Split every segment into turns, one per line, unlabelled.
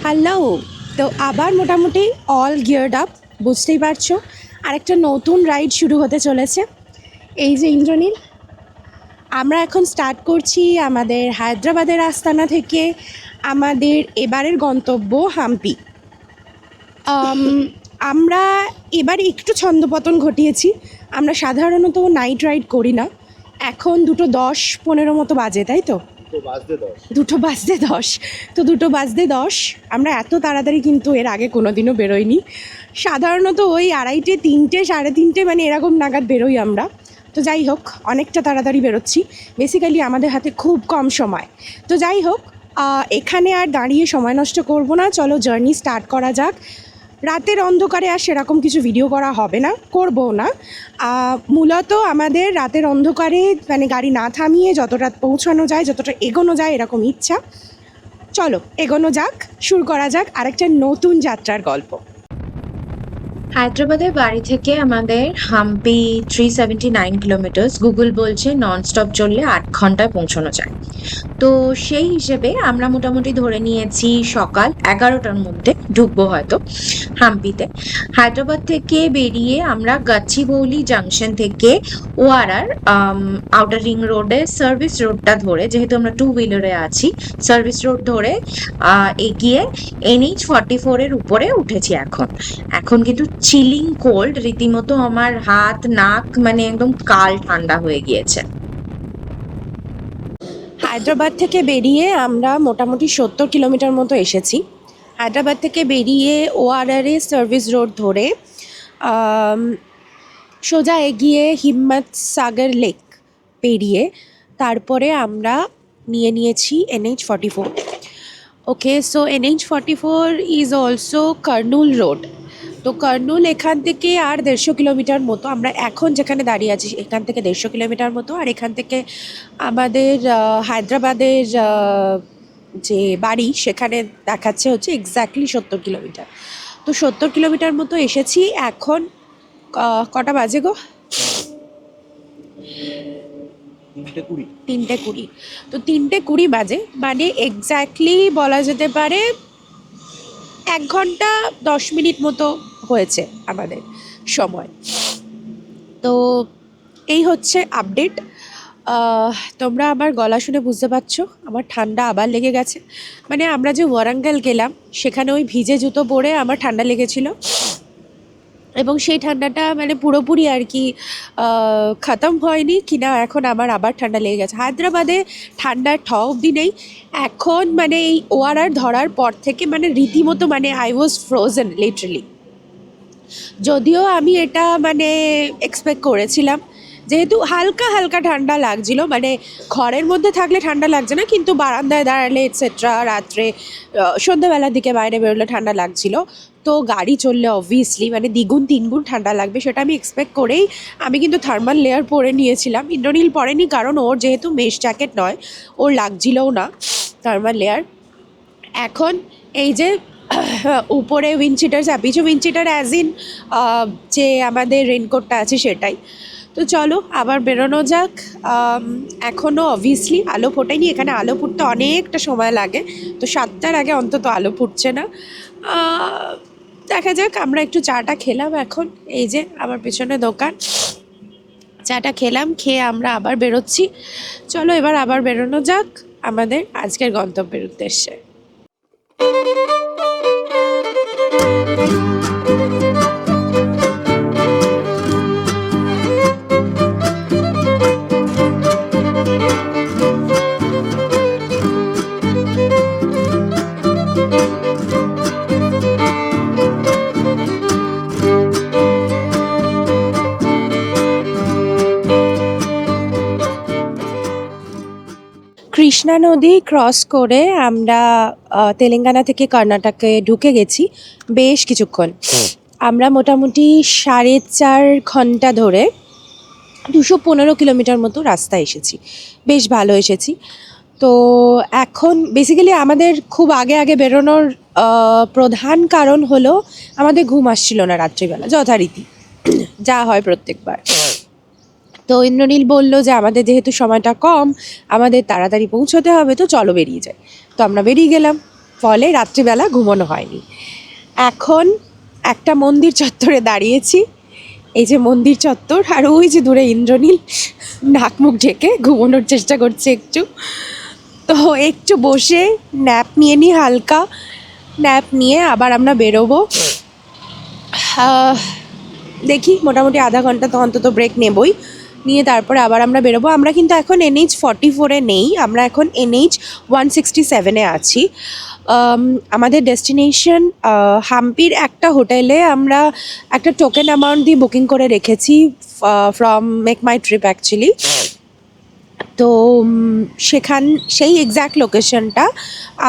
Hello. তো আবার মোটামুটি অল গিয়ার্ড আপ, বুঝতেই পারছো। আরেকটা নতুন রাইড শুরু হতে চলেছে। এই যে ইন্দ্রনীল, আমরা এখন স্টার্ট করছি আমাদের হায়দ্রাবাদের আস্তানা থেকে আমাদের এবারের গন্তব্য হাম্পি। আমরা এবার একটু ছন্দপতন ঘটিয়েছি। আমরা সাধারণত নাইট রাইড করি না। এখন 2:10-15 মতো বাজে, তাই তো? 2:10 তো 2:10 আমরা এত তাড়াতাড়ি কিন্তু এর আগে কোনো দিনও বেরোইনি। সাধারণত ওই 2:30, 3টে, 3:30 মানে এরকম নাগাদ বেরোই আমরা। তো যাই হোক, অনেকটা তাড়াতাড়ি বেরোচ্ছি। বেসিক্যালি আমাদের হাতে খুব কম সময়। তো যাই হোক, এখানে আর দাঁড়িয়ে সময় নষ্ট করব না, চলো জার্নি স্টার্ট করা যাক। রাতের অন্ধকারে আর সেরকম কিছু ভিডিও করা হবে না, করবো না। মূলত আমাদের রাতের অন্ধকারে মানে গাড়ি না থামিয়ে যতটা পৌঁছানো যায়, যতটা এগোনো যায় এরকম ইচ্ছা। চলো এগোনো যাক, শুরু করা যাক আরেকটা নতুন যাত্রার গল্প।
হায়দ্রাবাদের বাড়ি থেকে আমাদের হাম্পি 379 কিলোমিটার, গুগল বলছে নন স্টপ চললে 8 ঘন্টায় পৌঁছানো যায়। তো সেই হিসেবে আমরা মোটামুটি ধরে নিয়েছি সকাল 11টার মধ্যে ঢুকবো হয়তো হাম্পিতে। হায়দ্রাবাদ থেকে বেরিয়ে আমরা গাছিবৌলি জাংশন থেকে ওআরআর আউটার রিং রোডে সার্ভিস রোডটা ধরে, যেহেতু আমরা 2 হুইলারে আছি, সার্ভিস রোড ধরে এগিয়ে NH44 এর উপরে উঠেছি। এখন কিন্তু চিলিং কোল্ড, রীতিমতো আমার হাত নাক মানে একদম কাল ঠান্ডা হয়ে গিয়েছে।
হায়দ্রাবাদ থেকে বেরিয়ে আমরা মোটামুটি 70 কিলোমিটার মতো এসেছি। হায়দ্রাবাদ থেকে বেরিয়ে ওআরআর সার্ভিস রোড ধরে সোজা এগিয়ে হিম্মত সাগর লেক পেরিয়ে তারপরে আমরা নিয়েছি NH44। Okay, so NH44 is also Kurnool road. তো কার্নুল এখান থেকে আর 150 কিলোমিটার মতো। আমরা এখন যেখানে দাঁড়িয়ে আছি এখান থেকে 150 কিলোমিটার মতো, আর এখান থেকে আমাদের হায়দ্রাবাদের যে বাড়ি সেখানে দেখাচ্ছে হচ্ছে এক্স্যাক্টলি 70 কিলোমিটার। তো 70 কিলোমিটার মতো এসেছি। এখন কটা বাজে গো? 3:20। তো 3:20 বাজে, মানে এক্স্যাক্টলি বলা যেতে পারে 1 ঘন্টা 10 মিনিট মতো হয়েছে আমাদের সময়। তো এই হচ্ছে আপডেট। তোমরা আমার গলা শুনে বুঝতে পারছো আমার ঠান্ডা আবার লেগে গেছে। মানে আমরা যে ওয়ারাঙ্গল গেলাম সেখানে ওই ভিজে জুতো পরে আমার ঠান্ডা লেগেছিল, এবং সেই ঠান্ডাটা মানে পুরোপুরি আর কি খতম হয়নি কিনা, এখন আমার আবার ঠান্ডা লেগে গেছে। হায়দ্রাবাদে ঠান্ডার অবধি নেই এখন, মানে এই ওআরআর ধরার পর থেকে মানে রীতিমতো মানে আই ওয়াজ ফ্রোজেন লিটারালি। যদিও আমি এটা মানে এক্সপেক্ট করেছিলাম, যেহেতু হালকা হালকা ঠান্ডা লাগছিল, মানে ঘরের মধ্যে থাকলে ঠান্ডা লাগছে না, কিন্তু বারান্দায় দাঁড়ালে এটসেট্রা, রাত্রে সন্ধ্যাবেলার দিকে বাইরে বেরোলে ঠান্ডা লাগছিল। তো গাড়ি চললে অবভিয়াসলি মানে দ্বিগুণ তিনগুণ ঠান্ডা লাগবে, সেটা আমি এক্সপেক্ট করেই আমি কিন্তু থার্মাল লেয়ার পরে নিয়েছিলাম। ইন্দ্রনীল পরেনি, কারণ ওর যেহেতু মেশ জ্যাকেট নয়, ওর লাগছিলও না থার্মাল লেয়ার। এখন এই যে উপরে উইন্ডচিটার, পিছু উইন্ডচিটার অ্যাজ ইন যে আমাদের রেনকোটটা আছে সেটাই। তো চলো আবার বেরোনো যাক। এখনও অবভিয়াসলি আলো ফোটেনি, এখানে আলো ফুটতে অনেকটা সময় লাগে, তো 7টার আগে অন্তত আলো ফুটছে না। দেখা যাক। আমরা একটু চাটা খেলাম এখন, এই যে আমার পেছনে দোকান, চাটা খেলাম, খেয়ে আমরা আবার বেরোচ্ছি। চলো এবার আবার বেরোনো যাক আমাদের আজকের গন্তব্যের উদ্দেশ্যে। কৃষ্ণা নদী ক্রস করে আমরা তেলেঙ্গানা থেকে কর্ণাটকে ঢুকে গেছি বেশ কিছুক্ষণ। আমরা মোটামুটি 4.5 ঘন্টা ধরে 215 কিলোমিটার মতো রাস্তা এসেছি, বেশ ভালো এসেছি। তো এখন বেসিক্যালি আমাদের খুব আগে আগে বেরোনোর প্রধান কারণ হলো আমাদের ঘুম আসছিল না রাত্রিবেলা, যথারীতি যা হয় প্রত্যেকবার। তো ইন্দ্রনীল বললো যে আমাদের যেহেতু সময়টা কম, আমাদের তাড়াতাড়ি পৌঁছতে হবে, তো চলো বেরিয়ে যাই। তো আমরা বেরিয়ে গেলাম ফলে রাত্রিবেলা ঘুমানো হয়নি। এখন একটা মন্দির চত্বরে দাঁড়িয়েছি, এই যে মন্দির চত্বর, আর ওই যে দূরে ইন্দ্রনীল নাক মুখ ঢেকে ঘুমানোর চেষ্টা করছে একটু। তো একটু বসে ন্যাপ নিয়ে নিই, হালকা ন্যাপ নিয়ে আবার আমরা বেরোবো। দেখি মোটামুটি আধা ঘন্টা তো অন্তত ব্রেক নেবই, নিয়ে তারপরে আবার আমরা বেরোবো। আমরা কিন্তু এখন NH44-এ নেই, আমরা এখন NH167-এ আছি। আমাদের ডেস্টিনেশন হাম্পির একটা হোটেলে আমরা একটা টোকেন অ্যামাউন্ট দিয়ে বুকিং করে রেখেছি from make my trip actually. তো সেই এক্স্যাক্ট লোকেশনটা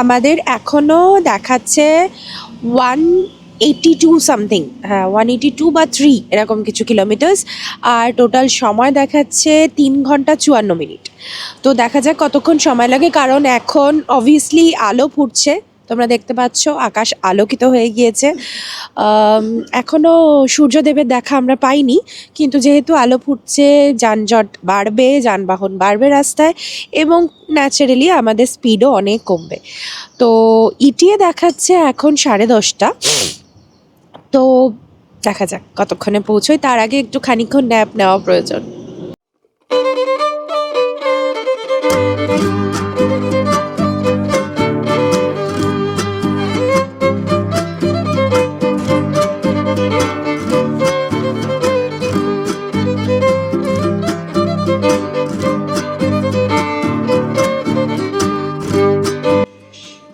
আমাদের এখনও দেখাচ্ছে 182 সামথিং, হ্যাঁ 182 বা 3 এরকম কিছু কিলোমিটার্স, আর টোটাল সময় দেখাচ্ছে 3 ঘন্টা 54 মিনিট। তো দেখা যাক কতক্ষণ সময় লাগে, কারণ এখন অবভিয়াসলি আলো ফুটছে, তোমরা দেখতে পাচ্ছ আকাশ আলোকিত হয়ে গিয়েছে। এখনও সূর্যদেবের দেখা আমরা পাইনি, কিন্তু যেহেতু আলো ফুটছে যানজট বাড়বে, যানবাহন বাড়বে রাস্তায়, এবং ন্যাচারালি আমাদের স্পিডও অনেক কমবে। তো ইটিএ দেখাচ্ছে এখন 10:30। তো দেখা যাক কতক্ষণে পৌঁছোই, তার আগে একটু খানিকক্ষণ ন্যাপ নেওয়া প্রয়োজন।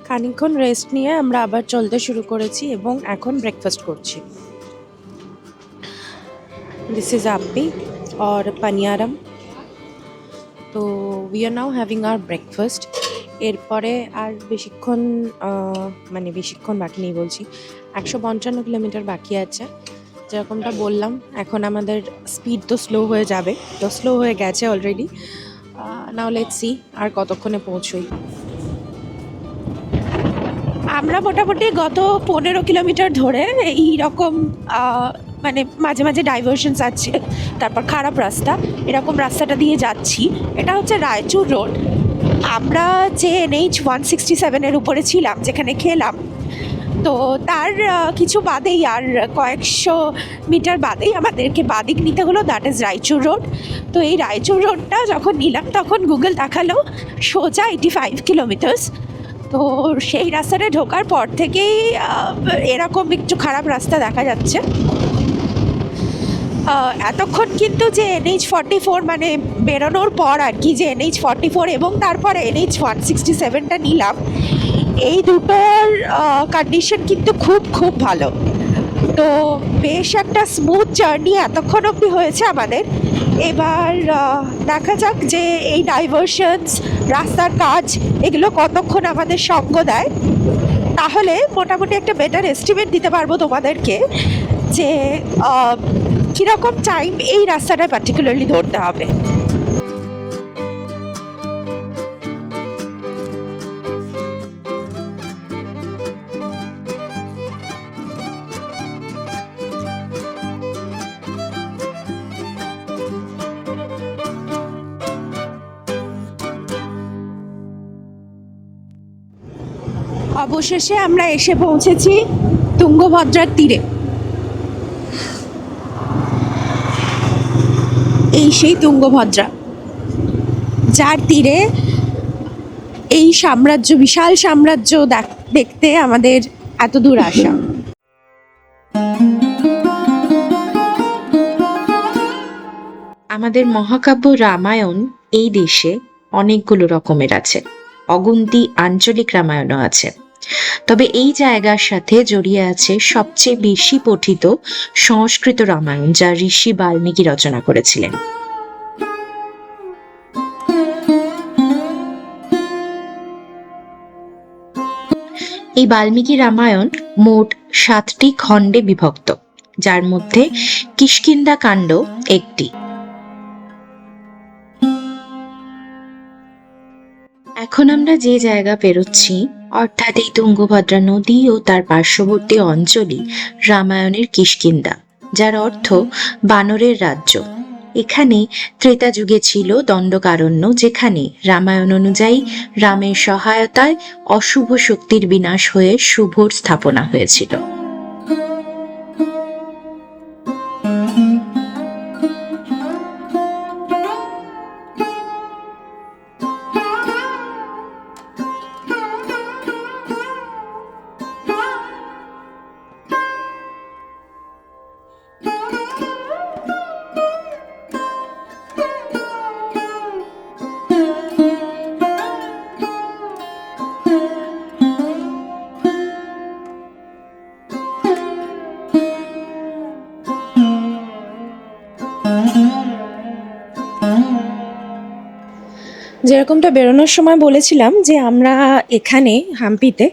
খানিকক্ষণ রেস্ট নিয়ে আমরা আবার চলতে শুরু করেছি এবং এখন ব্রেকফাস্ট করছি। দিস ইজ আপ্পি और পানিয়ারাম। তো we are now having our breakfast. এরপরে আর বেশিক্ষণ বাকি নেই বলছি, 155 কিলোমিটার বাকি আছে। যেরকমটা বললাম, এখন আমাদের স্পিড তো স্লো হয়ে যাবে, তো স্লো হয়ে গেছে অলরেডি। নাও লেটস সি আর কতক্ষণে পৌঁছোই। আমরা মোটামুটি গত 15 কিলোমিটার ধরে এই রকম মাঝে মাঝে ডাইভারশনস আছে, তারপর খারাপ রাস্তা, এরকম রাস্তাটা দিয়ে যাচ্ছি। এটা হচ্ছে রায়চুর রোড। আমরা যে NH167-এর উপরে ছিলাম, যেখানে খেলাম, তো তার কিছু বাদেই, আর কয়েকশো মিটার বাদেই আমাদেরকে বাদিক নিতে হলো, দ্যাট ইজ রায়চুর রোড। তো এই রায়চুর রোডটা যখন নিলাম তখন গুগল দেখালো সোজা 85 কিলোমিটার্স। তো সেই রাস্তাটা ঢোকার পর থেকেই এরকম একটু খারাপ রাস্তা দেখা যাচ্ছে। এতক্ষণ কিন্তু যে NH44 বেরোনোর পর আর কি, যে NH44 এবং তারপরে NH167টা নিলাম, এই দুটোর কন্ডিশন কিন্তু খুব খুব ভালো। তো বেশ একটা স্মুথ জার্নি এতক্ষণ অবধি হয়েছে আমাদের। এবার দেখা যাক যে এই ডাইভারশনস, রাস্তার কাজ, এগুলো কতক্ষণ আমাদের সঙ্গ দেয়, তাহলে মোটামুটি একটা বেটার এস্টিমেট দিতে পারবো তোমাদেরকে যে কীরকম টাইম এই রাস্তাটা পার্টিকুলারলি ধরতে হবে। অবশেষে আমরা এসে পৌঁছেছি তুঙ্গভদ্রার তীরে। এই সেই তুঙ্গভদ্রা, যার তীরে এই সাম্রাজ্য, বিশাল সাম্রাজ্য দেখতে আমাদের এত দূর আসা।
আমাদের মহাকাব্য রামায়ণ এই দেশে অনেকগুলো রকমের আছে, অগুন্তি আঞ্চলিক রামায়ণও আছে। তবে এই জায়গার সাথে জড়িয়ে আছে সবচেয়ে বেশি পঠিত সংস্কৃত রামায়ণ, যা ঋষি বাল্মীকি রচনা করেছিলেন। এই বাল্মীকি রামায়ণ মোট 7টি খণ্ডে বিভক্ত, যার মধ্যে কিষ্কিন্ধা কাণ্ড একটি। এখন আমরা যে জায়গা পেরোচ্ছি, অর্থাৎ এই তুঙ্গভদ্রা নদী ও তার পার্শ্ববর্তী অঞ্চলই রামায়ণের কিষ্কিন্ধা, যার অর্থ বানরের রাজ্য। এখানে ত্রেতা যুগে ছিল দণ্ডকারণ্য, যেখানে রামায়ণ অনুযায়ী রামের সহায়তায় অশুভ শক্তির বিনাশ হয়ে শুভর স্থাপনা হয়েছিল।
যেরকমটা বেরোনোর সময় বলেছিলাম যে আমরা এখানে হাম্পিতে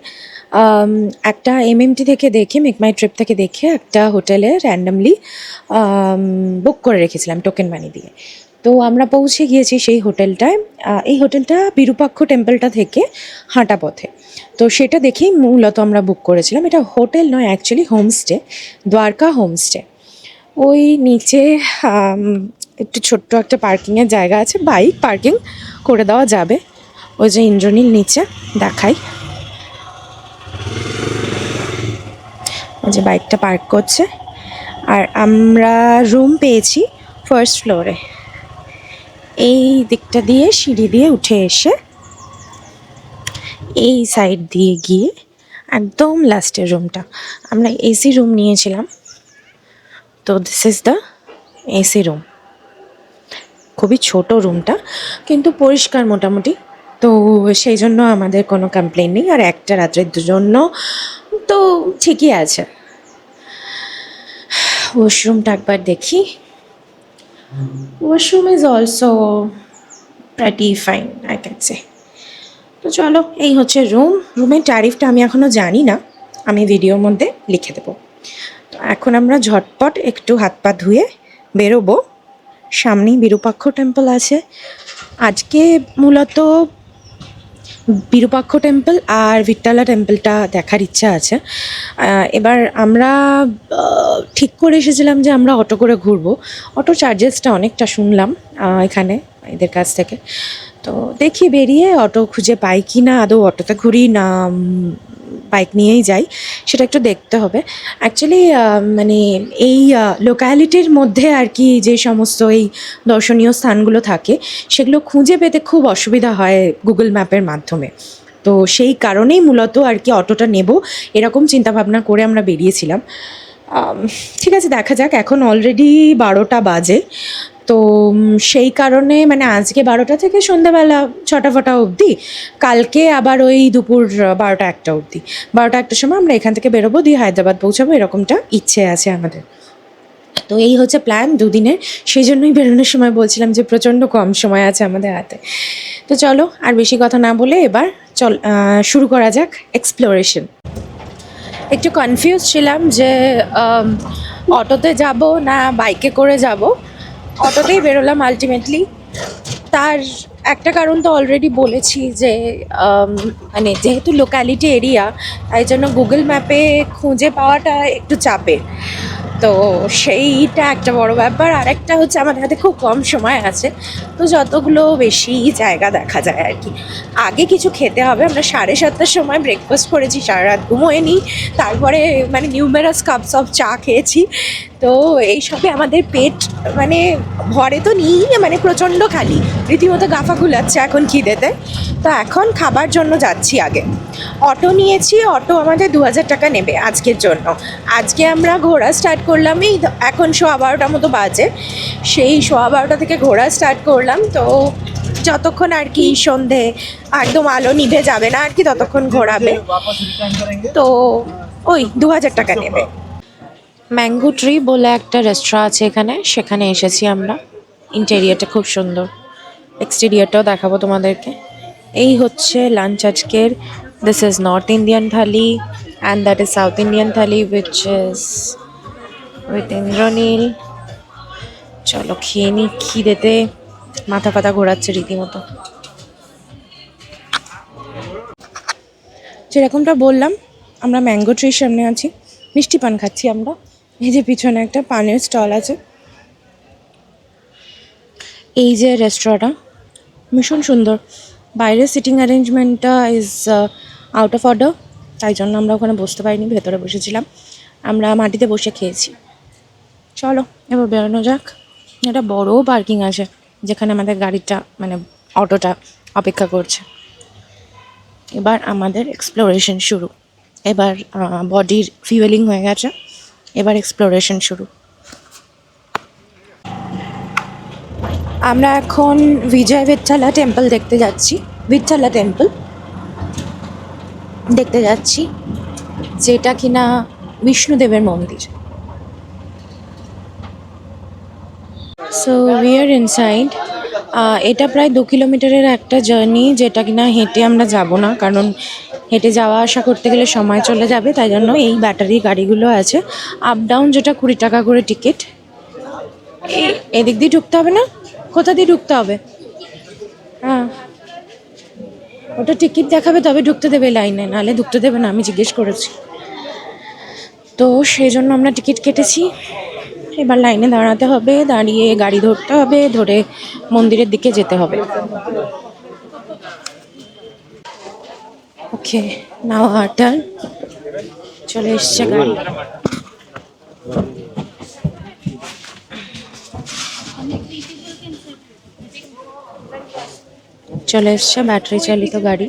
একটা এমএমটি থেকে দেখে মেক মাই ট্রিপ থেকে দেখে একটা হোটেলে র্যান্ডামলি বুক করে রেখেছিলাম টোকেন মানি দিয়ে। তো আমরা পৌঁছে গিয়েছি সেই হোটেলটায়। এই হোটেলটা বিরূপাক্ষ টেম্পলটা থেকে হাঁটা পথে। তো সেটা দেখেই মূলত আমরা বুক করেছিলাম। এটা হোটেল নয়, অ্যাকচুয়ালি হোমস্টে, দ্বারকা হোমস্টে। ওই নিচে একটু ছোট্ট একটা পার্কিংয়ের জায়গা আছে, বাইক পার্কিং করে দেওয়া যাবে। ওই যে ইন্দ্রনীল নিচে দেখাই, ওই যে বাইকটা পার্ক করছে। আর আমরা রুম পেয়েছি ফার্স্ট ফ্লোরে। এই দিকটা দিয়ে সিঁড়ি দিয়ে উঠে এসে এই সাইড দিয়ে গিয়ে একদম লাস্টের রুমটা। আমরা এসি রুম নিয়েছিলাম। তো this is the AC room. খুবই ছোট রুমটা, কিন্তু পরিষ্কার মোটামুটি। তো সেই জন্য আমাদের কোনো কমপ্লেন নেই। আর একটা রাত্রের জন্য তো ঠিকই আছে। ওয়াশরুমটা একবার দেখি। Washroom is also pretty fine, I can say. তো চলো, এই হচ্ছে রুম। রুমের ট্যারিফটা আমি এখনও জানি না, আমি ভিডিওর মধ্যে লিখে দেবো। তো এখন আমরা ঝটপট একটু হাত পা ধুয়ে বেরোবো। সামনেই বিরূপাক্ষ টেম্পল আছে। আজকে মূলত বিরূপাক্ষ টেম্পল আর ভিট্টালা টেম্পলটা দেখার ইচ্ছা আছে। এবার আমরা ঠিক করে এসেছিলাম যে আমরা অটো করে ঘুরবো। অটো চার্জেসটা অনেকটা শুনলাম এখানে এদের কাছ থেকে। তো দেখি বেরিয়ে অটো খুঁজে পাই কি না, আদৌ অটোতে ঘুরি না বাইক নিয়েই যাই, সেটা একটু দেখতে হবে। অ্যাকচুয়ালি মানে এই লোকালিটির মধ্যে আর কি যে সমস্ত এই দর্শনীয় স্থানগুলো থাকে, সেগুলো খুঁজে পেতে খুব অসুবিধা হয় গুগল ম্যাপের মাধ্যমে। তো সেই কারণেই মূলত আর কি অটোটা নেব এরকম চিন্তাভাবনা করে আমরা বেরিয়েছিলাম। ঠিক আছে, দেখা যাক। এখন অলরেডি 12টা বাজে। তো সেই কারণে মানে আজকে 12টা থেকে সন্ধ্যাবেলা 6টা অবধি, কালকে আবার ওই দুপুর 12টা 1টা অবধি। 12টা 1টার সময় আমরা এখান থেকে বেরোবো, দিয়ে হায়দ্রাবাদ পৌঁছাবো, এরকমটা ইচ্ছে আছে আমাদের। তো এই হচ্ছে প্ল্যান দুদিনের। সেই জন্যই বেরোনোর সময় বলছিলাম যে প্রচণ্ড কম সময় আছে আমাদের হাতে। তো চলো, আর বেশি কথা না বলে এবার শুরু করা যাক এক্সপ্লোরেশন। একটু কনফিউজ ছিলাম যে অটোতে যাব না বাইকে করে যাব। অটোতেই বেরোলাম আলটিমেটলি। তার একটা কারণ তো অলরেডি বলেছি যে মানে যেহেতু লোকালিটি এরিয়া, তাই জন্য গুগল ম্যাপে খুঁজে পাওয়াটা একটু চাপের। তো সেইটা একটা বড় ব্যাপার। আর একটা হচ্ছে আমাদের হাতে খুব কম সময় আছে, তো যতগুলো বেশি জায়গা দেখা যায় আর কি। আগে কিছু খেতে হবে। আমরা 7:30টার সময় ব্রেকফাস্ট করেছি, সারা রাত ঘুমোয় নি। তারপরে মানে নিউমেরাস কাপস অফ চা খেয়েছি। তো এইসবে আমাদের পেট মানে ভরে তো নিই, মানে প্রচণ্ড খালি, রীতিমতো গাফা গুলাচ্ছে এখন খিদেতে। তো এখন খাবার জন্য যাচ্ছি। আগে অটো নিয়েছি, অটো আমাদের 2000 টাকা নেবে আজকের জন্য। আজকে আমরা ঘোরা স্টার্ট করলাম এই এখন 12:15 মতো বাজে। সেই 12:15 থেকে ঘোরা স্টার্ট করলাম। তো যতক্ষণ আর কি সন্ধে একদম আলো নিভে যাবে না আর কি, ততক্ষণ ঘোরাবে। তো ওই 2000 টাকা নেবে। ম্যাঙ্গো ট্রি বলে একটা রেস্টুরেন্ট আছে এখানে, সেখানে এসেছি আমরা। ইন্টেরিয়ারটা খুব সুন্দর, এক্সটেরিয়ারটাও দেখাবো তোমাদেরকে। এই হচ্ছে লাঞ্চ আজকের। This is north Indian thali and that is south Indian thali which is with Indranil. চলো খেয়ে নিই, খিদেতে মাথা ফাথা ঘোরাচ্ছে রীতিমতো। যেরকমটা বললাম, আমরা ম্যাঙ্গো ট্রির সামনে আছি, মিষ্টি পান খাচ্ছি আমরা। এই যে পিছনে একটা পানের স্টল আছে। এই যে রেস্টুরেন্টটা ভীষণ সুন্দর, বাইরের সিটিং অ্যারেঞ্জমেন্টটা ইজ আউট অফ অর্ডার, তাই জন্য আমরা ওখানে বসতে পারিনি, ভেতরে বসেছিলাম, আমরা মাটিতে বসে খেয়েছি। চলো এবার বেরোনো যাক। একটা বড় পার্কিং আছে যেখানে আমাদের গাড়িটা মানে অটোটা অপেক্ষা করছে। এবার আমাদের এক্সপ্লোরেশন শুরু। এবার বডির ফিউয়েলিং হয়ে গেছে, এবার এক্সপ্লোরেশন শুরু। আমরা এখন বিজয় ভিঠ্ঠালা টেম্পল দেখতে যাচ্ছি। ভিঠ্ঠালা টেম্পল দেখতে যাচ্ছি, যেটা কিনা বিষ্ণুদেবের মন্দির। So we are inside. এটা প্রায় 2 কিলোমিটারের একটা জার্নি, যেটা কিনা হেঁটে আমরা যাব না, কারণ হেঁটে যাওয়া আসা করতে গেলে সময় চলে যাবে, তাই জন্য এই ব্যাটারি গাড়িগুলো আছে। আপ ডাউন যেটা 20 টাকা করে টিকিট। এদিক দিয়ে ঢুকতে হবে না? কোথা দিয়ে ঢুকতে হবে? হ্যাঁ, ওটা টিকিট দেখাবে তবে ঢুকতে দেবে লাইনে, নাহলে ঢুকতে দেবে না, আমি জিজ্ঞেস করেছি। তো সেই জন্য আমরা টিকিট কেটেছি। এবার লাইনে দাঁড়াতে হবে, দাঁড়িয়ে গাড়ি ধরতে হবে, ধরে মন্দিরের দিকে যেতে হবে। ওকে, নাও আওয়ার টার্ন। চলে এসছে গাড়ি। চলে এসছে ব্যাটারি চালিত গাড়ি।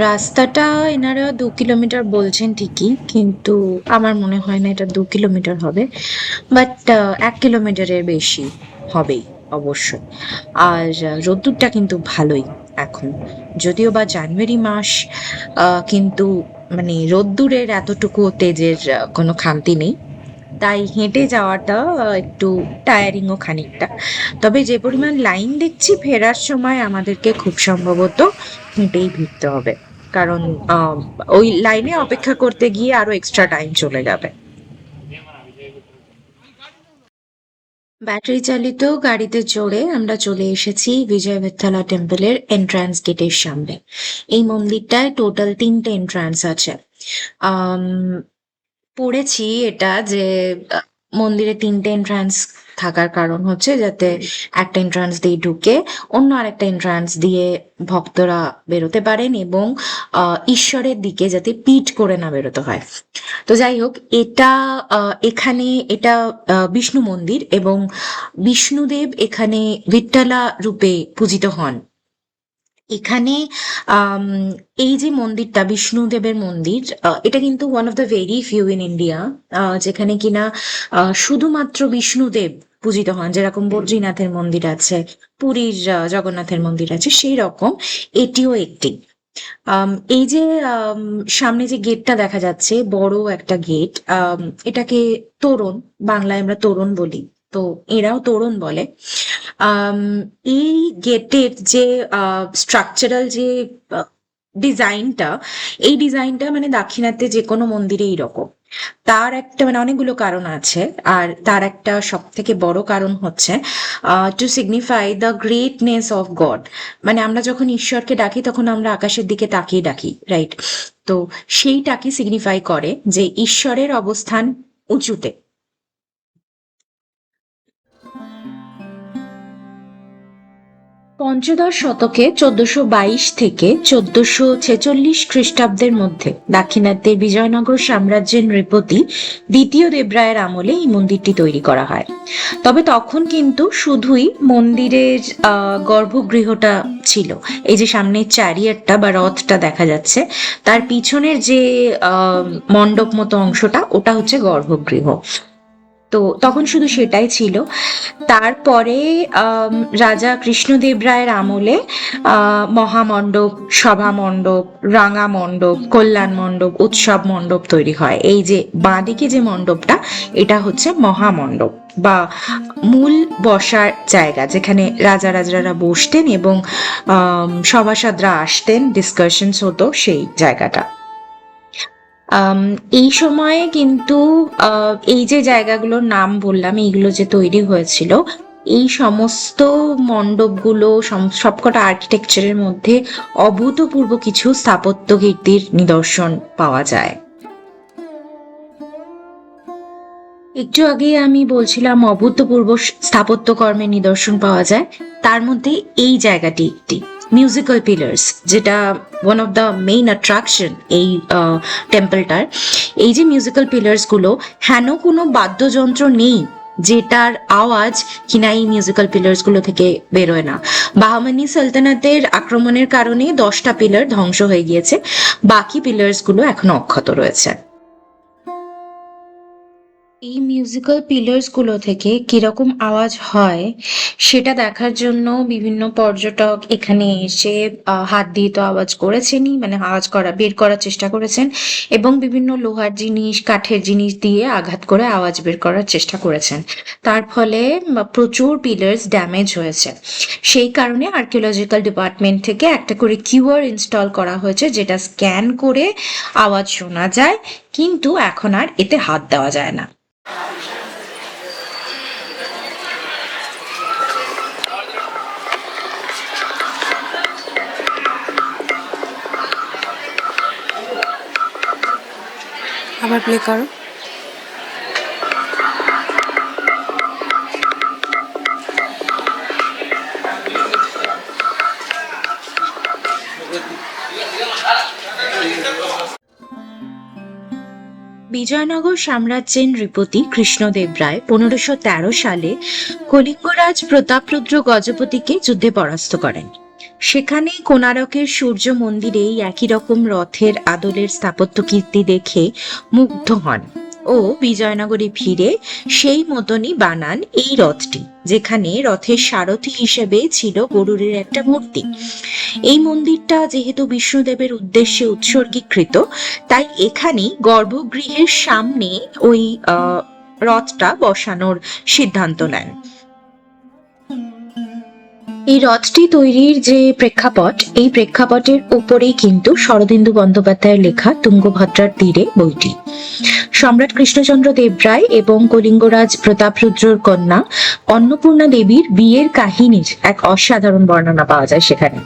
রাস্তাটা এনারা 2 কিলোমিটার বলছেন ঠিকই, কিন্তু আমার মনে হয় না এটা 2 কিলোমিটার হবে, বাট 1 কিলোমিটারের বেশি হবেই অবশ্য। আর রোদ্দুরটা কিন্তু ভালোই এখন, যদিও বা জানুয়ারি মাস, কিন্তু মানে রোদ্দুরের এতটুকু তেজের কোনো খামতি নেই, তাই হেঁটে যাওয়াটা একটু টায়ারিংও খানিকটা। তবে যে পরিমাণ লাইন দেখছি, ফেরার সময় আমাদেরকে খুব সম্ভবত হেঁটেই ফিরতে হবে, কারণ আহ, ওই লাইনে অপেক্ষা করতে গিয়ে আরো এক্সট্রা টাইম চলে যাবে। ব্যাটারি চালিত গাড়িতে চড়ে আমরা চলে এসেছি বিজয় ভিঠ্ঠালা টেম্পলের এন্ট্রান্স গেটের সামনে। এই মন্দিরটায় টোটাল 3টে এন্ট্রান্স আছে। আম, পড়েছি এটা যে আহ, মন্দিরে 3টে এন্ট্রান্স থাকার কারণ হচ্ছে যাতে একটা এন্ট্রান্স দিয়ে ঢুকে অন্য আরেকটা এন্ট্রান্স দিয়ে ভক্তরা বেরোতে পারেন, এবং ঈশ্বরের দিকে যাতে পিঠ করে না বেরোতে হয়। তো যাই হোক, এটা এখানে এটা বিষ্ণু মন্দির, এবং বিষ্ণুদেব এখানে ভিঠ্ঠালা রূপে পূজিত হন। এখানে আম, এই যে মন্দিরটা বিষ্ণুদেবের মন্দির, এটা কিন্তু one of the very few in India যেখানে কিনা শুধুমাত্র বিষ্ণুদেব পূজিত হন। যেরকম বদ্রীনাথের মন্দির আছে, পুরীর জগন্নাথের মন্দির আছে, সেই রকম এটিও একটি। এই যে আম, সামনে যে গেটটা দেখা যাচ্ছে, বড় একটা গেট, এটাকে তোরণ, বাংলায় আমরা তোরণ বলি, তো এরাও তোরণ বলে। আম, এই গেটের যে স্ট্রাকচারাল যে ডিজাইনটা, এই ডিজাইনটা মানে দাক্ষিণাত্যে যে কোনো মন্দিরে এইরকম। তার একটা মানে অনেকগুলো কারণ আছে, আর তার একটা সব থেকে বড় কারণ হচ্ছে to signify the greatness of God. মানে আমরা যখন ঈশ্বরকে ডাকি তখন আমরা আকাশের দিকে তাকিয়ে ডাকি, রাইট? তো সেইটাকে সিগনিফাই করে যে ঈশ্বরের অবস্থান উঁচুতে। পঞ্চদশ শতকে 1422 থেকে 1446 খ্রিস্টাব্দের মধ্যে দাক্ষিণাত্যের বিজয়নগর সাম্রাজ্যের নৃপতি দ্বিতীয় দেবরায়ের আমলে এই মন্দিরটি তৈরি করা হয়। তবে তখন কিন্তু শুধুই মন্দিরের গর্ভগৃহটা ছিল। এই যে সামনের চ্যারিয়টটা বা রথটা দেখা যাচ্ছে, তার পিছনের যে মণ্ডপ মতো অংশটা, ওটা হচ্ছে গর্ভগৃহ। তো তখন শুধু সেটাই ছিল। তারপরে রাজা কৃষ্ণদেব রায়ের আমলে মহামণ্ডপ, সভা মণ্ডপ, রাঙা মণ্ডপ, কল্যাণ মণ্ডপ, উৎসব মণ্ডপ তৈরি হয়। এই যে বাঁদিকে যে মণ্ডপটা, এটা হচ্ছে মহামণ্ডপ বা মূল বসার জায়গা, যেখানে রাজা রাজরারা বসতেন এবং সভাসদরা আসতেন, ডিসকাশনস হতো, সেই জায়গাটা। আম, এই সময়ে কিন্তু এই যে জায়গাগুলোর নাম বললাম, এইগুলো যে তৈরি হয়েছিল, এই সমস্ত মণ্ডপগুলো সবকটা আর্কিটেকচারের মধ্যে অভূতপূর্ব কিছু স্থাপত্য কীর্তির নিদর্শন পাওয়া যায়। একটু আগে আমি বলছিলাম অভূতপূর্ব স্থাপত্য কর্মের নিদর্শন পাওয়া যায়, তার মধ্যে এই জায়গাটি একটি মিউজিক্যাল পিলার্স, যেটা one of the main attraction এই টেম্পলটার। এই যে মিউজিক্যাল পিলার্স গুলো, হেন কোনো বাদ্যযন্ত্র নেই যেটার আওয়াজ কিনা এই মিউজিক্যাল পিলার্স গুলো থেকে বেরোয় না। বাহমানি সালতানাতের আক্রমণের কারণে 10টা পিলার ধ্বংস হয়ে গিয়েছে, বাকি পিলার্স গুলো এখনো অক্ষত রয়েছে। এই মিউজিক্যাল পিলার্স গুলো থেকে কিরকম আওয়াজ হয় সেটা দেখার জন্য বিভিন্ন পর্যটক এখানে এসে হাত দিয়ে তো আওয়াজ করেছেনই, মানে আওয়াজ বের করার চেষ্টা করেছেন, এবং বিভিন্ন লোহার জিনিস কাঠের জিনিস দিয়ে আঘাত করে আওয়াজ বের করার চেষ্টা করেছেন। তার ফলে প্রচুর পিলার্স ড্যামেজ হয়েছে। সেই কারণে আর্কিওলজিক্যাল ডিপার্টমেন্ট থেকে একটা করে কিউআর ইনস্টল করা হয়েছে, যেটা স্ক্যান করে আওয়াজ শোনা যায়, কিন্তু এখন আর এতে হাত দেওয়া যায় না।
আবার প্লে করো।
বিজয়নগর সাম্রাজ্যের নৃপতি কৃষ্ণদেব রায় 1513 সালে কলিঙ্গরাজ প্রতাপরুদ্র গজপতিকে যুদ্ধে পরাস্ত করেন। সেখানে কোণারকের সূর্য মন্দিরে এই একই রকম রথের আদলের স্থাপত্য কীর্তি দেখে মুগ্ধ হন ও বিজয়নগরে ফিরে সেই মতনই বানান এই রথটি, যেখানে রথের সারথি হিসেবে ছিল গরুড়ের একটা মূর্তি। এই মন্দিরটা যেহেতু বিষ্ণুদেবের উদ্দেশ্যে উৎসর্গীকৃত, তাই এখানেই গর্ভগৃহের সামনে ওই রথটা বসানোর সিদ্ধান্ত নেন। এই রথটি তৈরির যে প্রেক্ষাপট, এই প্রেক্ষাপটের উপরেই কিন্তু শরদিন্দু বন্দ্যোপাধ্যায়ের লেখা তুঙ্গভদ্রার তীরে বইটি। সম্রাট কৃষ্ণচন্দ্র দেব রায় এবং কলিঙ্গরাজ প্রতাপরুদ্রর কন্যা অন্নপূর্ণা দেবীর বিয়ের কাহিনীর এক অসাধারণ বর্ণনা পাওয়া যায় সেখানে।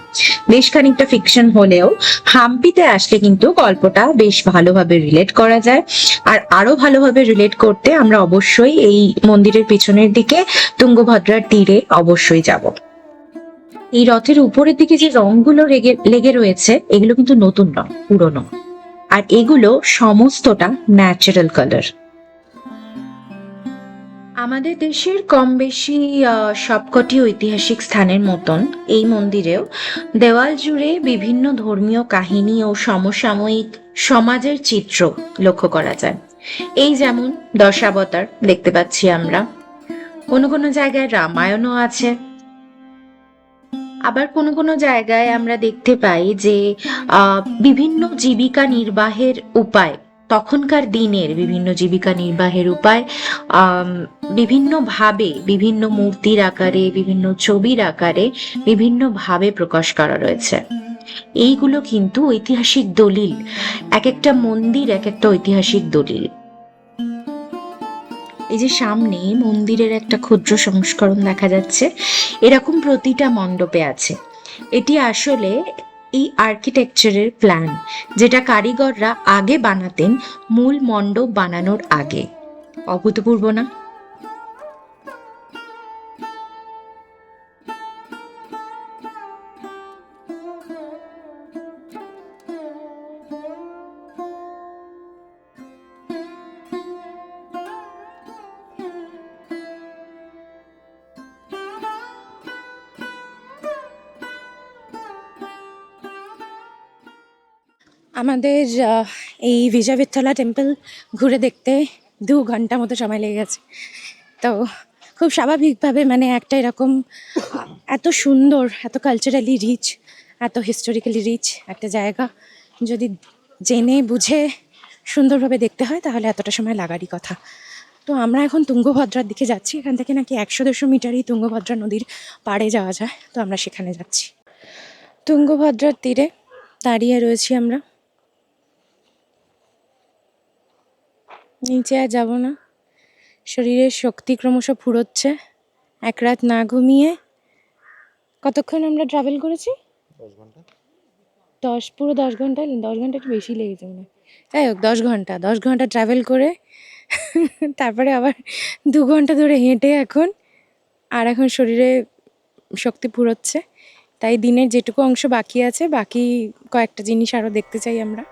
বেশ খানিকটা ফিকশন হলেও হাম্পিতে আসলে কিন্তু গল্পটা বেশ ভালোভাবে রিলেট করা যায়। আর আরো ভালোভাবে রিলেট করতে আমরা অবশ্যই এই মন্দিরের পিছনের দিকে তুঙ্গভদ্রার তীরে অবশ্যই যাব। এই রথের উপরের দিকে যে রংগুলো লেগে রয়েছে, এগুলো কিন্তু নতুন রং, পুরনো, আর এগুলো সমস্তটা ন্যাচারাল কালার। আমাদের দেশের কম বেশি সবকটি ঐতিহাসিক স্থানের মতন এই মন্দিরেও দেওয়াল জুড়ে বিভিন্ন ধর্মীয় কাহিনী ও সমসাময়িক সমাজের চিত্র লক্ষ্য করা যায়। এই যেমন দশাবতার দেখতে পাচ্ছি আমরা, কোনো কোনো জায়গায় রামায়ণও আছে। আবার কোনো কোনো জায়গায় আমরা দেখতে পাই যে বিভিন্ন জীবিকা নির্বাহের উপায়, তখনকার দিনের বিভিন্ন জীবিকা নির্বাহের উপায় বিভিন্নভাবে, বিভিন্ন মূর্তির আকারে, বিভিন্ন ছবির আকারে, বিভিন্নভাবে প্রকাশ করা রয়েছে। এইগুলো কিন্তু ঐতিহাসিক দলিল, এক একটা মন্দির এক একটা ঐতিহাসিক দলিল। এই যে সামনে মন্দিরের একটা ক্ষুদ্র সংস্করণ দেখা যাচ্ছে, এরকম প্রতিটা মণ্ডপে আছে। এটি আসলে এই আর্কিটেকচারের প্ল্যান, যেটা কারিগররা আগে বানাতেন মূল মণ্ডপ বানানোর আগে। অভূতপূর্ব না?
আমাদের এই বিজয়বিঠলা টেম্পল ঘুরে দেখতে 2 ঘন্টা মতো সময় লেগে গেছে। তো খুব স্বাভাবিকভাবে মানে একটা এরকম এত সুন্দর, এত কালচারালি রিচ, এত হিস্টোরিক্যালি রিচ একটা জায়গা যদি জেনে বুঝে সুন্দরভাবে দেখতে হয়, তাহলে এতটা সময় লাগারই কথা। তো আমরা এখন তুঙ্গভদ্রার দিকে যাচ্ছি। এখান থেকে নাকি 100-150 মিটারই তুঙ্গভদ্রা নদীর পাড়ে যাওয়া যায়। তো আমরা সেখানে যাচ্ছি। তুঙ্গভদ্রার তীরে দাঁড়িয়ে রয়েছি আমরা। নিচে আর যাবো না, শরীরের শক্তি ক্রমশ ফুরোচ্ছে। এক রাত না ঘুমিয়ে কতক্ষণ আমরা ট্রাভেল করেছি?
10 ঘন্টা।
পুরো 10 ঘন্টা, 10 ঘন্টা একটু বেশি লেগেছে মনে হয়। যাই হোক, 10 ঘন্টা ট্রাভেল করে তারপরে আবার 2 ঘন্টা ধরে হেঁটে এখন শরীরে শক্তি ফুরোচ্ছে। তাই দিনের যেটুকু অংশ বাকি আছে, বাকি কয়েকটা জিনিস আরও দেখতে চাই আমরা।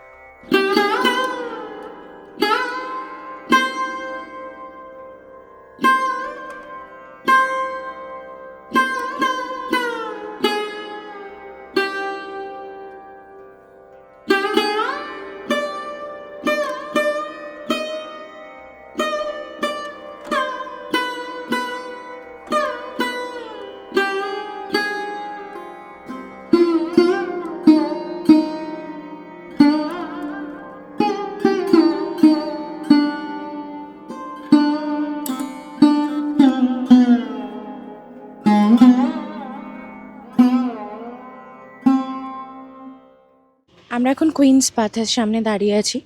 আমরা এখন কুইন্স পাথের সামনে দাঁড়িয়ে আছি।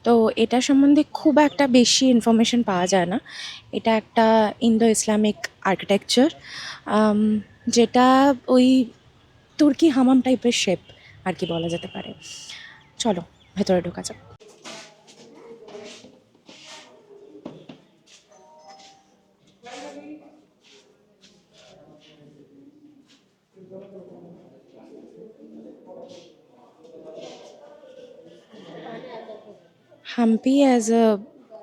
তো এটা সম্বন্ধে খুব একটা বেশি ইনফরমেশন পাওয়া যায় না। এটা একটা ইন্দো ইসলামিক আর্কিটেকচার, যেটা ওই তুর্কি হামাম টাইপের শেপ আর কি বলা যেতে পারে। চলো ভেতরে ঢোকা যাক। Hampi as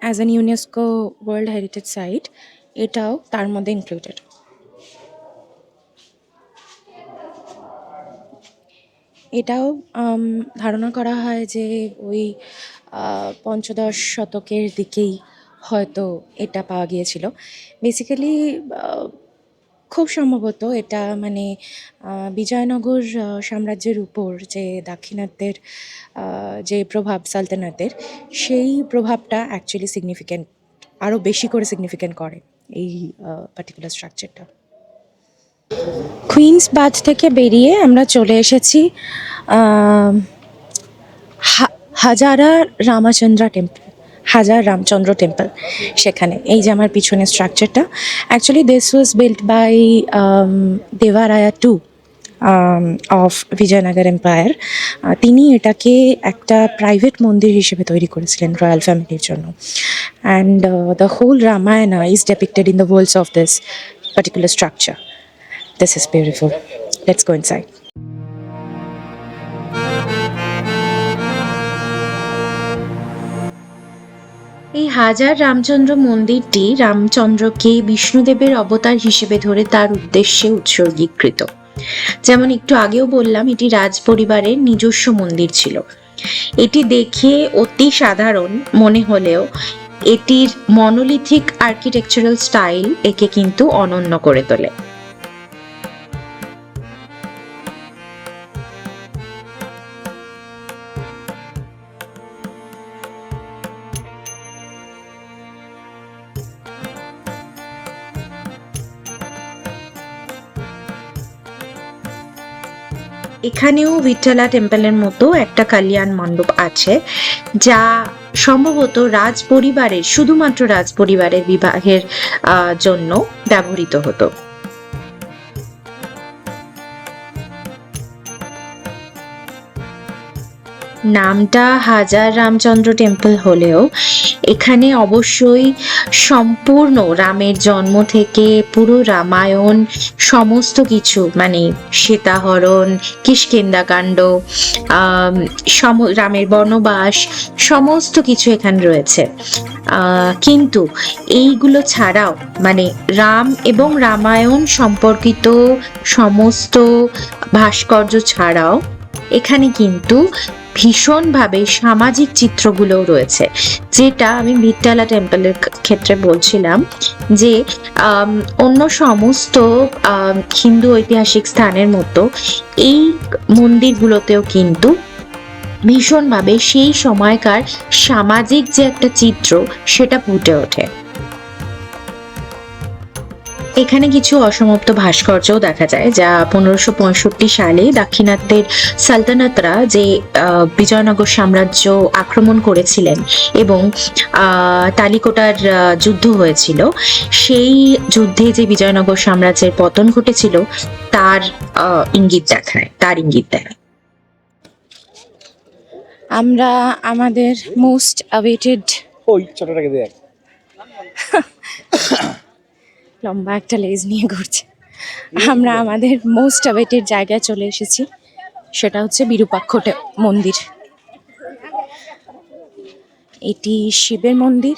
an UNESCO World Heritage site, এটাও তার মধ্যে ইনক্লুডেড। এটাও ধারণা করা হয় যে ওই পঞ্চদশ শতকের দিকেই হয়তো এটা পাওয়া গিয়েছিল। বেসিক্যালি খুব সম্ভবত এটা মানে বিজয়নগর সাম্রাজ্যের উপর যে দাক্ষিণাত্যের যে প্রভাব সালতানাতের, সেই প্রভাবটা অ্যাকচুয়ালি সিগনিফিক্যান্ট, আরও বেশি করে সিগনিফিক্যান্ট করে এই পার্টিকুলার স্ট্রাকচারটা। কুইন্স বাথ থেকে বেরিয়ে আমরা চলে এসেছি হাজারা রামচন্দ্র টেম্পল, হাজার রামচন্দ্র টেম্পল। সেখানে এই যে আমার পিছনে স্ট্রাকচারটা, actually this was built by Devaraya two of Vijayanagara empire. তিনি এটাকে একটা প্রাইভেট মন্দির হিসেবে তৈরি করেছিলেন রয়্যাল ফ্যামিলির জন্য। And the whole Ramayana is depicted in the walls of this particular structure. This is beautiful. Let's go inside.
এই হাজার রামচন্দ্র মন্দিরটি রামচন্দ্রকে বিষ্ণুদেবের অবতার হিসেবে ধরে তার উদ্দেশ্যে উৎসর্গীকৃত। যেমন একটু আগেও বললাম, এটি রাজ পরিবারের নিজস্ব মন্দির ছিল। এটি দেখে অতি সাধারণ মনে হলেও এটির মনোলিথিক আর্কিটেকচারাল স্টাইল একে কিন্তু অনন্য করে তোলে। এখানেও ভিঠ্ঠলা টেম্পলের মতো একটা কল্যাণ মণ্ডপ আছে, যা সম্ভবত রাজ পরিবারের, শুধুমাত্র রাজ পরিবারের বিবাহের জন্য ব্যবহৃত হতো। নামটা হাজার রামচন্দ্র টেম্পল হলেও এখানে অবশ্যই সম্পূর্ণ রামের জন্ম থেকে পুরো রামায়ণ সমস্ত কিছু, মানে সীতাহরণ, কিষ্কিন্ধাকাণ্ড, রামের বনবাস, সমস্ত কিছু এখানে রয়েছে। কিন্তু এইগুলো ছাড়াও মানে রাম এবং রামায়ণ সম্পর্কিত সমস্ত ভাস্কর্য ছাড়াও এখানে কিন্তু ভীষণভাবে সামাজিক চিত্রগুলোও রয়েছে, যেটা আমি ভিঠ্ঠলা টেম্পলের ক্ষেত্রে বলছিলাম যে অন্য সমস্ত হিন্দু ঐতিহাসিক স্থানের মতো এই মন্দিরগুলোতেও কিন্তু ভীষণভাবে সেই সময়কার সামাজিক যে একটা চিত্র সেটা ফুটে ওঠে। এখানে কিছু অসমাপ্ত ভাস্কর্যও দেখা যায়, যা 1565 সালে দাক্ষিণাত্যের সালতানাতরা যে বিজয়নগর সাম্রাজ্য আক্রমণ করেছিলেন এবং তালিকোটার যুদ্ধ হয়েছিল, সেই যুদ্ধে যে বিজয়নগর সাম্রাজ্যের পতন ঘটেছিল তার ইঙ্গিত দেয়।
আমরা আমাদের মোস্ট অ্যাওয়েটেড
ওই ছোটটাকে দেখ
লম্বা একটা লেজ নিয়ে ঘুরছে। আমরা আমাদের মোস্ট অ্যাওয়েটেড জায়গায় চলে এসেছি, সেটা হচ্ছে বিরূপাক্ষ মন্দির। এটি শিবের মন্দির।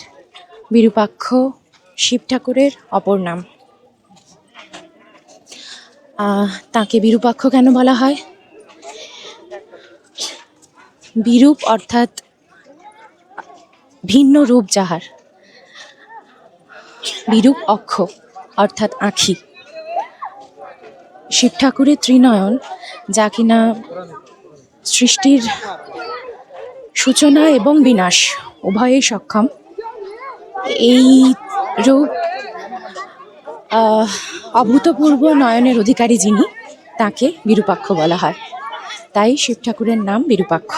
বিরূপাক্ষ শিব ঠাকুরের অপর নাম। তাকে বিরূপাক্ষ কেন বলা হয়? বিরূপ অর্থাৎ ভিন্ন রূপ যাহার, বিরূপ অক্ষ অর্থাৎ আঁখি। শিব ঠাকুরের ত্রিনয়ন, যা কিনা সৃষ্টির সূচনা এবং বিনাশ উভয়েই সক্ষম। এই রূপ অভূতপূর্ব নয়নের অধিকারী যিনি, তাকে বিরূপাক্ষ বলা হয়। তাই শিব ঠাকুরের নাম বিরূপাক্ষ।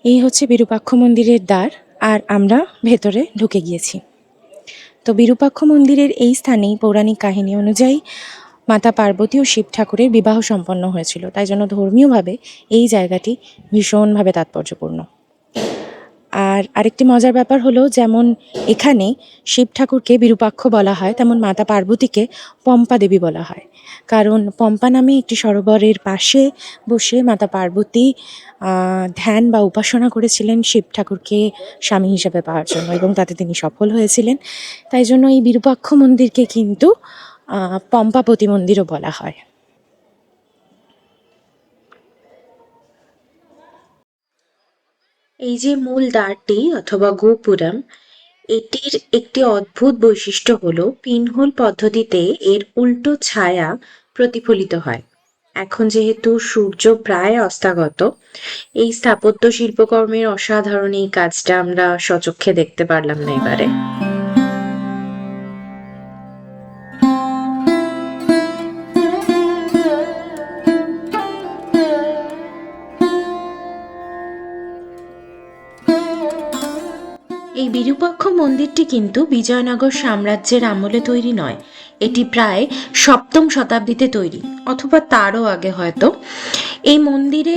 এই হচ্ছে বিরূপাক্ষ মন্দিরের দ্বার, আর আমরা ভেতরে ঢুকে গিয়েছি। তো বিরূপাক্ষ মন্দিরের এই স্থানেই পৌরাণিক কাহিনী অনুযায়ী মাতা পার্বতী ও শিব ঠাকুরের বিবাহ সম্পন্ন হয়েছিল, তাই জন্য ধর্মীয়ভাবে এই জায়গাটি ভীষণভাবে তাৎপর্যপূর্ণ। আর আরেকটি মজার ব্যাপার হলো, যেমন এখানে শিব ঠাকুরকে বিরূপাক্ষ বলা হয়, তেমন মাতা পার্বতীকে পম্পা দেবী বলা হয়। কারণ পম্পা নামে একটি সরোবরের পাশে বসে মাতা পার্বতী ধ্যান বা উপাসনা করেছিলেন শিব ঠাকুরকে স্বামী হিসেবে পাওয়ার জন্য, এবং তাতে তিনি সফল হয়েছিলেন। তাই জন্য এই বিরূপাক্ষ মন্দিরকে কিন্তু পম্পাপতি মন্দিরও বলা হয়।
এই যে মূল দ্বারটি অথবা গোপুরম, এটির একটি অদ্ভুত বৈশিষ্ট্য হলো পিনহোল পদ্ধতিতে এর উল্টো ছায়া প্রতিফলিত হয়। এখন যেহেতু সূর্য প্রায় অস্তাগত, এই স্থাপত্য শিল্পকর্মের অসাধারণ এই কাজটা আমরা স্বচক্ষে দেখতে পারলাম না এবারে। এই বিরূপাক্ষ মন্দিরটি কিন্তু বিজয়নগর সাম্রাজ্যের আমলে তৈরি নয়, এটি প্রায় সপ্তম শতাব্দীতে তৈরি, অথবা তারও আগে হয়তো। এই মন্দিরে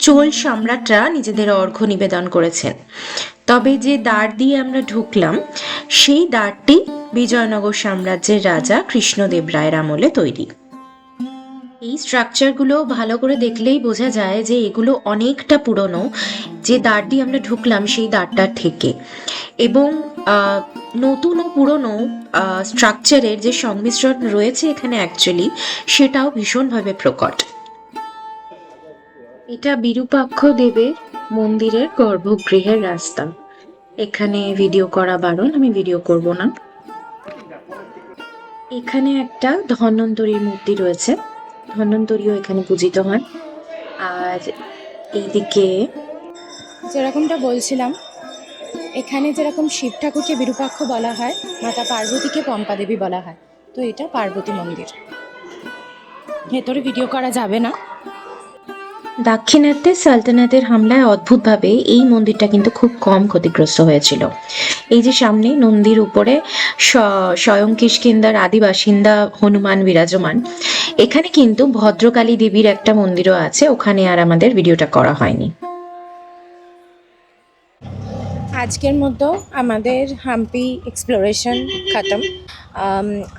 চোল সম্রাটরা নিজেদের অর্ঘ্য নিবেদন করেছেন। তবে যে দ্বার দিয়ে আমরা ঢুকলাম, সেই দ্বারটি বিজয়নগর সাম্রাজ্যের রাজা কৃষ্ণদেব রায়ের আমলে তৈরি। এই স্ট্রাকচারগুলো ভালো করে দেখলেই বোঝা যায় যে এগুলো অনেকটা পুরনো, যে দ্বার দিয়ে আমরা ঢুকলাম সেই দ্বারটার থেকে। এবং নতুন ও পুরনো স্ট্রাকচারের যে সংমিশ্রণ রয়েছে এখানে অ্যাকচুয়ালি, সেটাও ভীষণভাবে প্রকট। এটা বিরূপাক্ষ দেবের মন্দিরের গর্ভগৃহের রাস্তা। এখানে ভিডিও করা বারণ, আমি ভিডিও করব না। এখানে একটা ধন্বন্তরীর মূর্তি রয়েছে, ধন্বন্তরীও এখানে পূজিত হন। আর এইদিকে
যেরকমটা বলছিলাম, এখানে যেরকম শিব ঠাকুরকে বিরূপাক্ষ বলা হয়, মাতা পার্বতীকে পম্পা দেবী বলা হয়। তো এটা পার্বতী মন্দির। ভেতরে ভিডিও করা যাবে না।
দাক্ষিণাত্যের সালতানাতের হামলায় অদ্ভুতভাবে এই মন্দিরটা কিন্তু খুব কম ক্ষতিগ্রস্ত হয়েছিল। এই যে সামনে নন্দীর উপরে স্বয়ং কিষ্কিন্ধার আদি বাসিন্দা হনুমান বিরাজমান, এখানে কিন্তু ভদ্রকালী দেবীর একটা মন্দিরও আছে, ওখানে আর আমাদের ভিডিওটা করা হয়নি।
আজকের মতো আমাদের হাম্পি এক্সপ্লোরেশন খতম।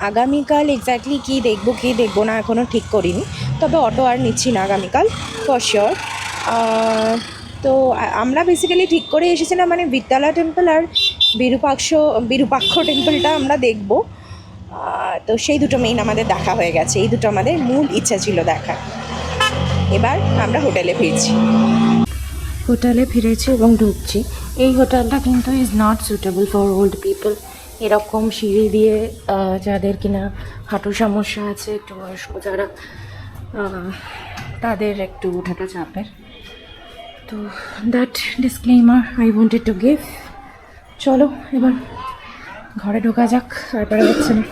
আগামীকাল এক্স্যাক্টলি কী দেখবো না এখনও ঠিক করিনি, তবে অটো আর নিচ্ছি না আগামীকাল ফর শিওর। তো আমরা বেসিক্যালি ঠিক করে এসেছিলাম মানে বিদ্যালয় টেম্পল আর বিরূপাক্ষ টেম্পলটা আমরা দেখব। তো সেই দুটো মেইন আমাদের দেখা হয়ে গেছে, এই দুটো আমাদের মূল ইচ্ছা ছিল দেখার। এবার আমরা হোটেলে ফিরেছি এবং ঢুকছি। এই হোটেলটা কিন্তু is not suitable for old people. এরকম সিঁড়ি দিয়ে যাদের কিনা হাঁটুর সমস্যা আছে, একটু বয়স্ক যারা, তাদের একটু ওঠাটা চাপের। তো that disclaimer I wanted to give. চলো এবার ঘরে ঢোকা যাক, তারপরে হচ্ছে না।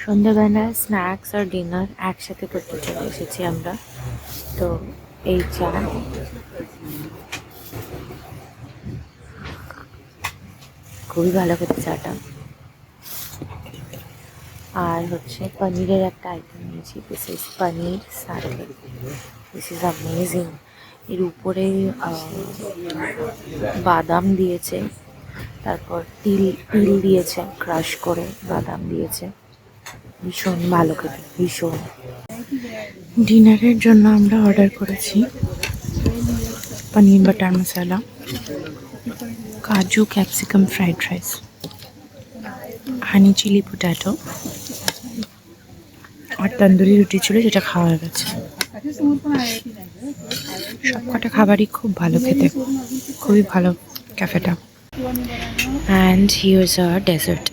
সন্ধ্যাবেলায় স্ন্যাক্স আর ডিনার একসাথে করতে চলে এসেছি আমরা। তো এই চা, খুবই ভালো খেতে চাটা। আর হচ্ছে পনিরের একটা আইটেম নিয়েছি, this is paneer survey, this is amazing. এর উপরে বাদাম দিয়েছে, তারপর তিল তিল দিয়েছে ক্রাশ করে, বাদাম দিয়েছে, ভীষণ ভালো খেতে, ভীষণ। ডিনারের জন্য আমরা অর্ডার করেছি পনির বাটার মশলা, কাজু capsicum fried rice, honey chilli potato আর তন্দুরি রুটি ছিল, যেটা খাওয়া হয়ে গেছে। সবকটা খাবারই খুব ভালো খেতে, খুবই ভালো ক্যাফেটা। And here's our dessert.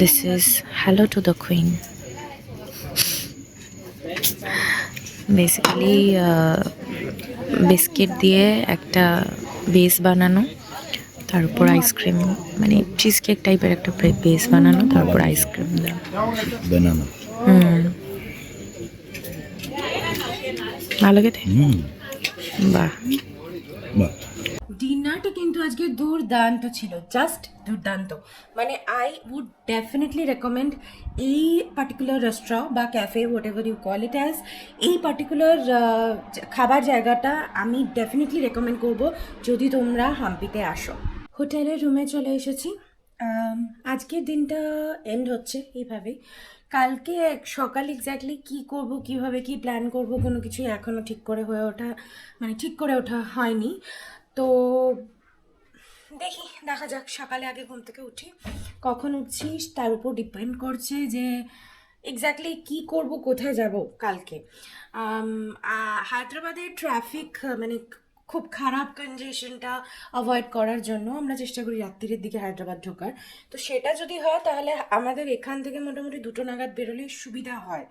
This is Hello to the Queen. Basically biscuit দিয়ে একটা বেস বানানো, তার উপর আইসক্রিম, মানে চিজ কেক টাইপের একটা বেস বানানো, তারপর আইসক্রিম দেওয়া।
বানানা
ভালো খেতে, বাহ।
বাহ।
ডিনারটা কিন্তু আজকে দুর্দান্ত ছিল, জাস্ট দুর্দান্ত। মানে আই উড ডেফিনেটলি রেকমেন্ড এই পার্টিকুলার রেস্টুরেন্ট বা cafe, whatever you call it as, এই পার্টিকুলার খাবার জায়গাটা আমি ডেফিনেটলি রেকমেন্ড করব যদি তোমরা হাম্পিতে আসো। হোটেলের রুমে চলে এসেছি। আজকের দিনটা এন্ড হচ্ছে এইভাবেই। কালকে সকাল এক্স্যাক্টলি কী করব, কীভাবে কী প্ল্যান করব, কোনো কিছুই এখনও ঠিক করে ওঠা হয়নি। তো দেখা যাক, সকালে আগে ঘুম থেকে উঠি, কখন উঠছি তার উপর ডিপেন্ড করছে যে এক্স্যাক্টলি কী করব, কোথায় যাব কালকে। হায়দ্রাবাদের ট্রাফিক মানে খুব খারাপ কনজেশনটা অ্যাভয়েড করার জন্য আমরা চেষ্টা করি রাত্রির দিকে হায়দ্রাবাদ ঢোকার। তো সেটা যদি হয় তাহলে আমাদের এখান থেকে মোটামুটি 2টো নাগাদ বেরোলে সুবিধা হয়।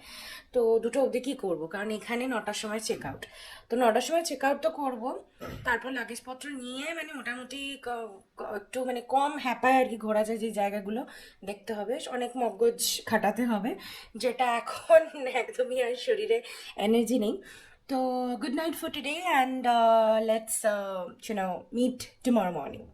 তো 2টো অবধি কী করবো, কারণ এখানে 9টার সময় চেক আউট। তো 9টার সময় চেক আউট তো করবো, তারপর লাগেজপত্র নিয়ে মানে মোটামুটি একটু মানে কম হ্যাপায় আর কি ঘোরা যায়, যে জায়গাগুলো দেখতে হবে, অনেক মগজ খাটাতে হবে, যেটা এখন একদমই আর শরীরে এনার্জি নেই। So good night for today, and let's meet tomorrow morning.